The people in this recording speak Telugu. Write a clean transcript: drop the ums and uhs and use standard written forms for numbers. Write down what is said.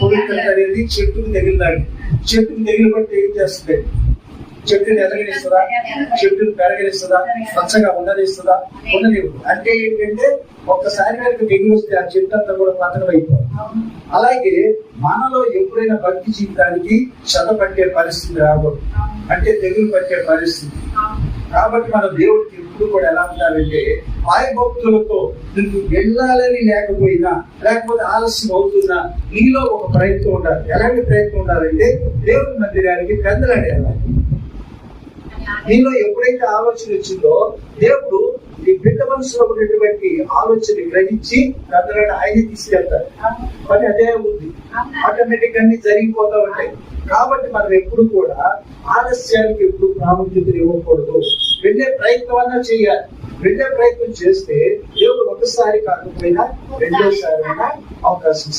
పవిత్రత అనేది చెట్టుకు తగిలినాడు. చెట్టుకు తగిలి బట్టి ఏం చేస్తుంది? చెట్టుని ఎదగనిస్తుందా? చెట్టుని పెరగనిస్తుందా? పచ్చగా ఉండనిస్తుందా? ఉండనివ్వదు. అంటే ఏంటంటే ఒక్కసారి కనుక తెగులు వస్తే ఆ చెట్టు అంతా కూడా పతనం అయిపోతుంది. అలాగే మనలో ఎప్పుడైనా భక్తి జీవితానికి శ్రద్ధ పట్టే పరిస్థితి రాకూడదు, అంటే తెగులు పట్టే పరిస్థితి. కాబట్టి మన దేవుడికి ఎప్పుడు కూడా ఎలా ఉండాలంటే భక్తులతో నువ్వు వెళ్ళాలని లేకపోయినా, లేకపోతే ఆలస్యం అవుతున్నా నీలో ఒక ప్రయత్నం ఉండాలి. ఎలాంటి ప్రయత్నం ఉండాలంటే దేవుడి మందిరానికి పెద్దలాడి వెళ్ళాలి. నీలో ఎప్పుడైతే ఆలోచన వచ్చిందో దేవుడు నీ బిడ్డ మనసులో ఉన్నటువంటి ఆలోచన గ్రహించి పెద్దలాడి ఆయన తీసుకెళ్తారు. పని అదే ఉంది, ఆటోమేటిక్ అన్ని జరిగిపోతా ఉంటాయి. కాబట్టి మనం ఎప్పుడు కూడా ఆలస్యానికి ఎప్పుడు ప్రాముఖ్యత ఇవ్వకూడదు. వెళ్ళే ప్రయత్నం అన్నా చేయాలి. వెళ్ళే ప్రయత్నం చేస్తే దేవుడు ఒకసారి కాకపోయినా రెండోసారి అవకాశం